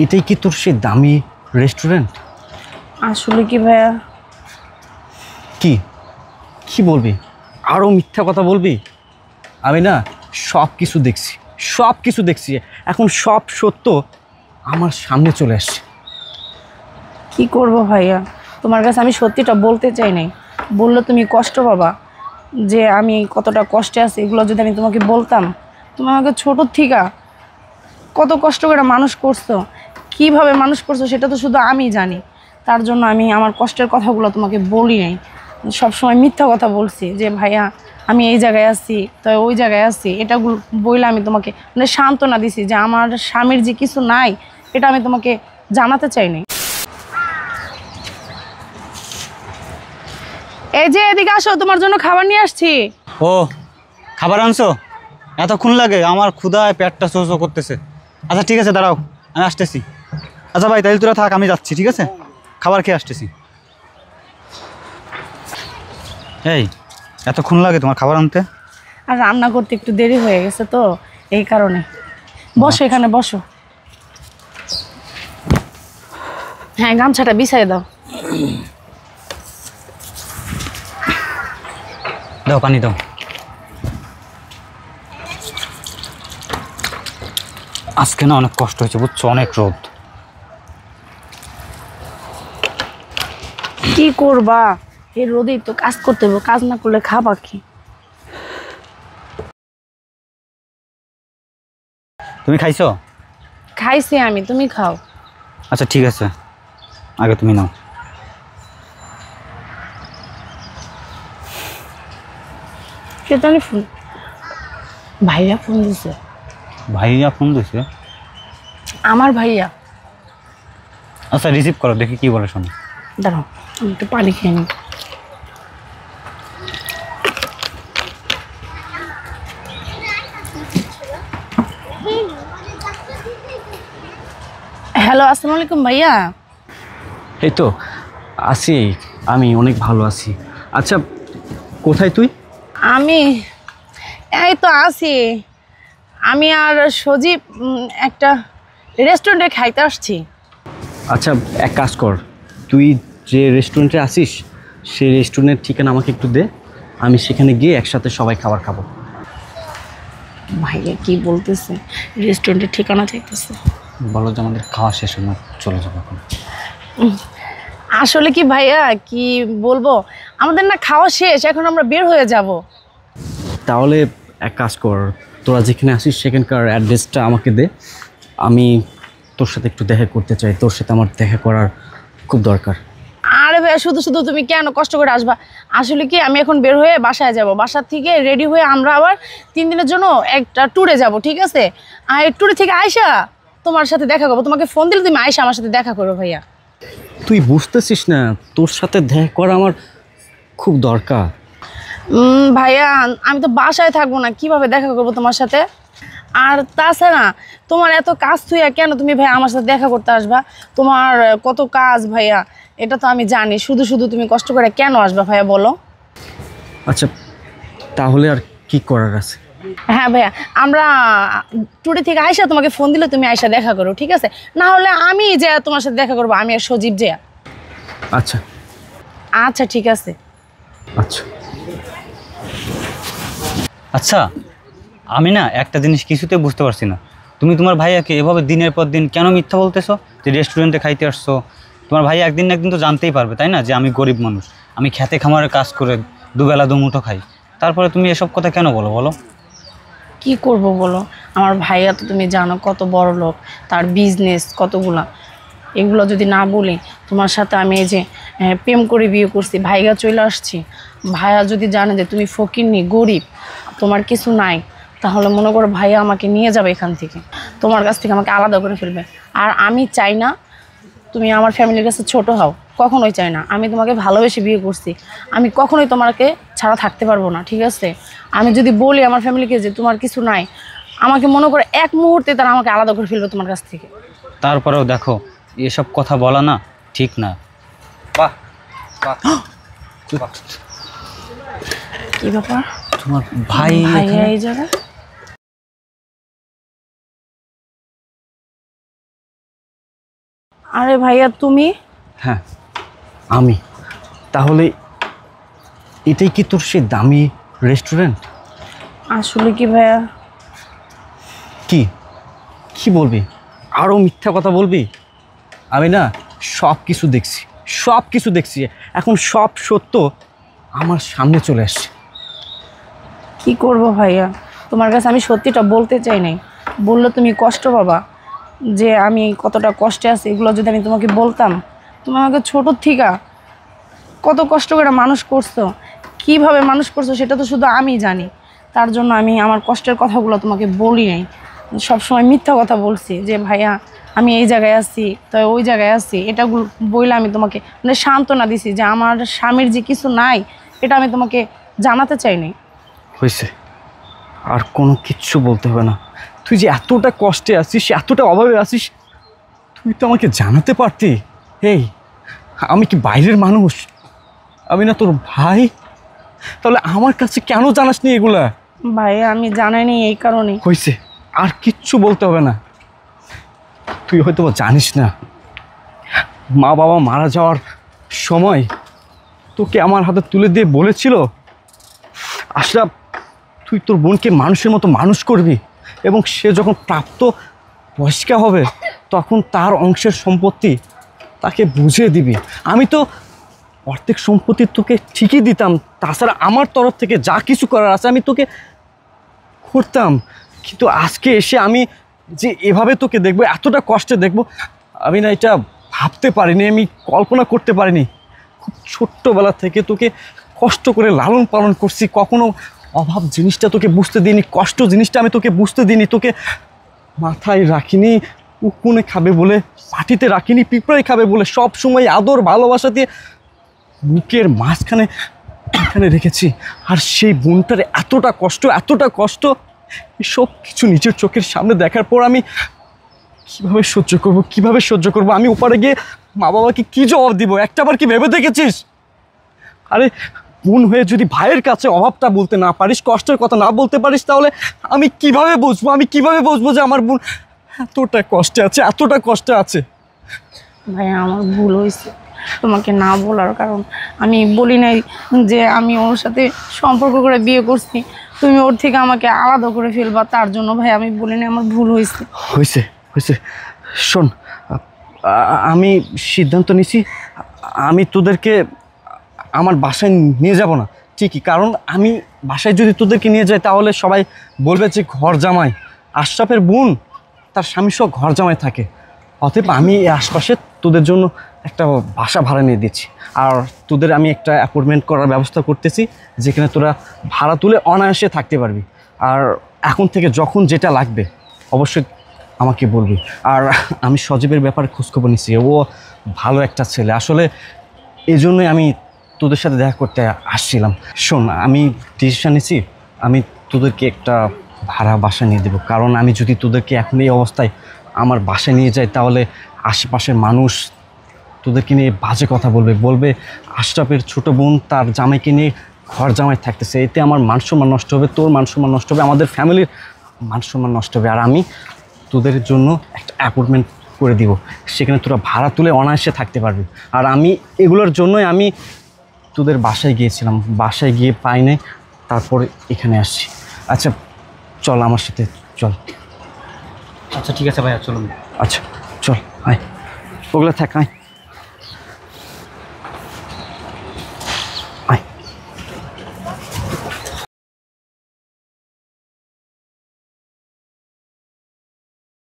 এটাই কি তোর সে দামি রেস্টুরেন্ট? আসলে কি ভাইয়া? কি কি বলবি? আরও মিথ্যা কথা বলবি? আমি না সব কিছু দেখছি, এখন সব সত্য আমার সামনে চলে আসছে। কি করব ভাইয়া, তোমার কাছে আমি সত্যিটা বলতে চাই নাই, বললে তুমি কষ্ট পাবা। যে আমি কতটা কষ্টে আছি এগুলো যদি আমি তোমাকে বলতাম, তুমি আমাকে ছোটোর থেকে কত কষ্ট করে মানুষ করছো, কিভাবে মানুষ করছো সেটা তো শুধু আমি জানি। তার জন্য আমি আমার কষ্টের কথাগুলো তোমাকে বলি নাই, সবসময় মিথ্যা কথা বলছি যে ভাইয়া আমি এই জায়গায় আছি, তো ওই জায়গায় আছি, এটাগুলো বইলে আমি তোমাকে মানে সান্ত্বনা দিছি যে আমার স্বামীর যে কিছু নাই এটা আমি তোমাকে জানাতে চাই নাই। এই যে এদিকে আসো, তোমার জন্য খাবার নিয়ে আসছি। ও খাবার আনছো? এতক্ষণ লাগে? আমার ক্ষুধায় পেটটা চো চো করতেছে। আচ্ছা ঠিক আছে, দাঁড়াও আমি আসতেছি। আচ্ছা ভাই তাহলে তোরা থাক, আমি যাচ্ছি, ঠিক আছে? খাবার খেয়ে আসতেছি। এই এতক্ষণ লাগে তোমার খাবার আনতে? আর রান্না করতে একটু দেরি হয়ে গেছে তো এই কারণে। বসো, এখানে বসো। হ্যাঁ, গামছাটা বিছাই দাও। দাও পানি দাও। আজকে না অনেক কষ্ট হয়েছে বুঝছো, অনেক রোদ। কি করবা, এই রোদেই তো কাজ করতে হবে, কাজ না করলে খাবা কি? তুমি খাইছো? খাইছি আমি, তুমি খাও। আচ্ছা ঠিক আছে, আগে তুমি নাও। কে জানি ফোন, ভাইয়া ফোন দিছে। ভাইয়া ফোন দিছে? আমার ভাইয়া। আচ্ছা রিসিভ করো, দেখি কি বলে শোনো। দাঁড়াও আমি একটু পানি খেয়ে নিই। হ্যালো, আসসালামু আলাইকুম ভাইয়া। এই তো আছি, আমি অনেক ভালো আছি। আচ্ছা কোথায় তুই? আমি এই তো আছি, আমি আর সজীব একটা রেস্টুরেন্টে খাইতে আসছি। আচ্ছা এক কাজ কর, তুই যে রেস্টুরেন্টে আসিস সেই রেস্টুরেন্টের ঠিকানা আমাকে একটু দে, আমি সেখানে গিয়ে একসাথে সবাই খাবার খাবো। ভাইয়া কি বলতেছে, রেস্টুরেন্টের ঠিকানা চাইতেছে? বলো যে আমাদের খাওয়া শেষ হয়ে চলে যাবো এখন। আসলে কি ভাইয়া, কি বলবো, আমাদের না খাওয়া শেষ, এখন আমরা বের হয়ে যাব। তাহলে এক কাজ কর, তোরা যেখানে আসিস সেখানকার অ্যাড্রেসটা আমাকে দে, আমি তোর সাথে একটু দেখা করতে চাই, তোর সাথে আমার দেখা করার খুব দরকার। আরে ভাইয়া শুধু শুধু তুমি কেন কষ্ট করে আসবা? আসলে কি আমি এখন বের হয়ে বাসায় যাব, বাসার থেকে রেডি হয়ে আমরা আবার 3 দিনের জন্য একটা ট্যুরে যাব, ঠিক আছে? আর এই ট্যুরে থেকে আয়সা তোমার সাথে দেখা করবো, তোমাকে ফোন দিলে তুমি আয়সা আমার সাথে দেখা করো ভাইয়া। তুই বুঝতেছিস না, তোর সাথে দেখা করা আমার খুব দরকার। ভাইয়া আমি তো বাসায় থাকবো না, কিভাবে দেখা করবো তোমার সাথে? আর তাছাড়া তোমার এত কাজ থুইয়া কেন তুমি ভাইয়া আমার সাথে দেখা করতে আসবা? তোমার কত কাজ ভাইয়া, এটা তো আমি জানি, শুধু শুধু তুমি কষ্ট করে কেন আসবা ভাইয়া বলো? আচ্ছা তাহলে আর কি করার আছে? হ্যাঁ ভাইয়া, আমরা টুরে থেকে আয়সা তোমাকে ফোন দিলে তুমি আয়সা দেখা করো, ঠিক আছে? না হলে আমি যে তোমার সাথে দেখা করবো, আমি আর সজীব যে। আচ্ছা আচ্ছা ঠিক আছে। আচ্ছা আচ্ছা আমি না একটা জিনিস কিছুতে বুঝতে পারছি না, তুমি তোমার ভাইয়াকে এভাবে দিনের পর দিন কেন মিথ্যা বলতেছো যে রেস্টুরেন্টে খাইতে আসছো? তোমার ভাই একদিন না একদিন তো জানতেই পারবে তাই না যে আমি গরিব মানুষ, আমি খেতে খামারে কাজ করে দুবেলা দুমুঠো খাই, তারপরে তুমি এসব কথা কেন বলো বলো? কি করব বলো, আমার ভাইয়া তো তুমি জানো কত বড় লোক, তার বিজনেস কতগুলা, এগুলো যদি না বলি, তোমার সাথে আমি এই যে প্রেম করে বিয়ে করছি, ভাইয়া চলে আসছি, ভাইয়া যদি জানে যে তুমি ফকিরনি গরিব, তোমার কিছু নাই, তাহলে মনে করো ভাইয়া আমাকে নিয়ে যাবে এখান থেকে, তোমার কাছ থেকে আমাকে আলাদা করে ফেলবে। আর আমি চাই না তুমি আমার ফ্যামিলির কাছে ছোট হও, কখনোই চাই না। আমি তোমাকে ভালোবেসে বিয়ে করছি, আমি কখনোই তোমাকে ছাড়া থাকতে পারবো না, ঠিক আছে? আমি যদি বলি আমার ফ্যামিলিকে যে তোমার কিছু নাই, আমাকে মনে করে এক মুহূর্তে তারা আমাকে আলাদা করে ফেলবে তোমার কাছ থেকে। তারপরেও দেখো এসব কথা বলা না ঠিক না। বাহ কি ব্যাপার, তোমার ভাই ভাইয়া এই জায়গায়? আরে ভাইয়া তুমি? হ্যাঁ আমি। তাহলে এটাই কি তোর সেই দামি রেস্টুরেন্ট? আসলে কি ভাইয়া, কি কি বলবি? আরও মিথ্যা কথা বলবি? আমি না সব কিছু দেখছি, সব কিছু দেখছি। এখন সব সত্য আমার সামনে চলে আসছে। কি করব ভাইয়া, তোমার কাছে আমি সত্যিটা বলতে চাই নাই। বললে তুমি কষ্ট পাবা, যে আমি কতটা কষ্টে আছি। এগুলো যদি আমি তোমাকে বলতাম, তুমি আমাকে ছোটোর থেকে কত কষ্ট করে মানুষ করছো, কিভাবে মানুষ করছো সেটা তো শুধু আমি জানি। তার জন্য আমি আমার কষ্টের কথাগুলো তোমাকে বলি নাই, সবসময় মিথ্যা কথা বলছি যে ভাইয়া আমি এই জায়গায় আছি, তো ওই জায়গায় আছি। এটা বইলে আমি তোমাকে মানে সান্ত্বনা দিছি যে আমার স্বামীর যে কিছু নাই, এটা আমি তোমাকে জানাতে চাই নাই। হয়েছে, আর কোনো কিচ্ছু বলতে হবে না। তুই যে এতটা কষ্টে আছিস, এতটা অভাবে আছিস, তুই তো আমাকে জানাতে পারতি। এই আমি কি বাইরের মানুষ? আমি না তোর ভাই? তাহলে আমার কাছে কেন জানাসনি এগুলা? ভাইয়া আমি জানাইনি এই কারণে। হয়েছে, আর কিচ্ছু বলতে হবে না। তুই হয়তো জানিস না, মা বাবা মারা যাওয়ার সময় তোকে আমার হাতে তুলে দিয়ে বলেছিল, আশরাফ তুই তোর বোনকে মানুষের মতো মানুষ করবি, এবং সে যখন প্রাপ্ত বয়স্কা হবে তখন তার অংশের সম্পত্তি তাকে বুঝিয়ে দিবি। আমি তো অর্ধেক সম্পত্তি তোকে ঠিকই দিতাম, তাছাড়া আমার তরফ থেকে যা কিছু করার আছে আমি তোকে করতাম। কিন্তু আজকে এসে আমি যে এভাবে তোকে দেখবো, এতটা কষ্টে দেখবো, আমি না এটা ভাবতে পারিনি, আমি কল্পনা করতে পারিনি। খুব ছোট্টবেলা থেকে তোকে কষ্ট করে লালন পালন করছি, কখনো অভাব জিনিসটা তোকে বুঝতে দিইনি, কষ্ট জিনিসটা আমি তোকে বুঝতে দিইনি। তোকে মাথায় রাখিনি উকুনে খাবে বলে, পাটিতে রাখিনি পিঁপড়ায় খাবে বলে, সব সময় আদর ভালোবাসা দিয়ে বুকের মাঝখানে এখানে রেখেছি। আর সেই বোনটার এতটা কষ্ট, এতটা কষ্ট, সব কিছু নিজের চোখের সামনে দেখার পর আমি কিভাবে সহ্য করব, কিভাবে সহ্য করব? আমি ওপারে গিয়ে মা বাবাকে কি জবাব দিব? একটাবার কি ভেবে দেখেছিস? আরে বোন হয়ে যদি ভাইয়ের কাছে অভাবটা বলতে না পারিস, কষ্টের কথা না বলতে পারিস, তাহলে আমি কিভাবে বুঝবো? আমি কিভাবে বুঝবো যে আমার বোন এতটা কষ্টে আছে, এতটা কষ্টে আছে? ভাইয়া আমার ভুল হয়েছে তোমাকে না বলার, কারণ আমি বলি নাই যে আমি ওর সাথে সম্পর্ক করে বিয়ে করছি, তুমি ওর থেকে আমাকে আলাদা করে ফেলবা। তার জন্য ভাই আমি বলি নাই, আমার ভুল হয়েছে। হয়েছে হয়েছে, শোন, আমি সিদ্ধান্ত নিছি, আমি তোদেরকে আমার বাসায় নিয়ে যাব না ঠিকই, কারণ আমি বাসায় যদি তোদেরকে নিয়ে যাই তাহলে সবাই বলবে যে ঘর জামাই, আশরাফের বোন তার স্বামী সহ ঘর জামাই থাকে। অতএব আমি এই আশপাশে তোদের জন্য একটা বাসা ভাড়া নিয়ে দিচ্ছি, আর তোদের আমি একটা অ্যাপয়েন্টমেন্ট করার ব্যবস্থা করতেছি, যেখানে তোরা ভাড়া তুলে অনায়াসে থাকতে পারবি। আর এখন থেকে যখন যেটা লাগবে অবশ্যই আমাকে বলবি। আর আমি সজীবের ব্যাপারে খোঁজখবর নিচ্ছি, ও ভালো একটা ছেলে আসলে, এই জন্যই আমি তোদের সাথে দেখা করতে আসছিলাম। শোন, আমি ডিসিশন নিয়েছি, আমি তোদেরকে একটা ভাড়া বাসা নিয়ে দেবো, কারণ আমি যদি তোদেরকে এখন এই অবস্থায় আমার বাসায় নিয়ে যাই তাহলে আশেপাশের মানুষ তোদেরকে নিয়ে বাজে কথা বলবে, বলবে আশরাফের ছোটো বোন তার জামাইকে নিয়ে ঘর জামাই থাকতেছে। এতে আমার মান সম্মান নষ্ট হবে, তোর মান সম্মান নষ্ট হবে, আমাদের ফ্যামিলির মান সম্মান নষ্ট হবে। আর আমি তোদের জন্য একটা অ্যাপয়েন্টমেন্ট করে দিব, সেখানে তোরা ভাড়া তুলে অনায়াসে থাকতে পারবি। আর আমি এগুলোর জন্যই আমি তোদের বাসায় গিয়েছিলাম, বাসায় গিয়ে পাই নাই, তারপরে এখানে আসছি। আচ্ছা চল আমার সাথে, চল। আচ্ছা ঠিক আছে ভাইয়া, চলুন। আচ্ছা চল, আয়, ওগুলো থাক, আয়।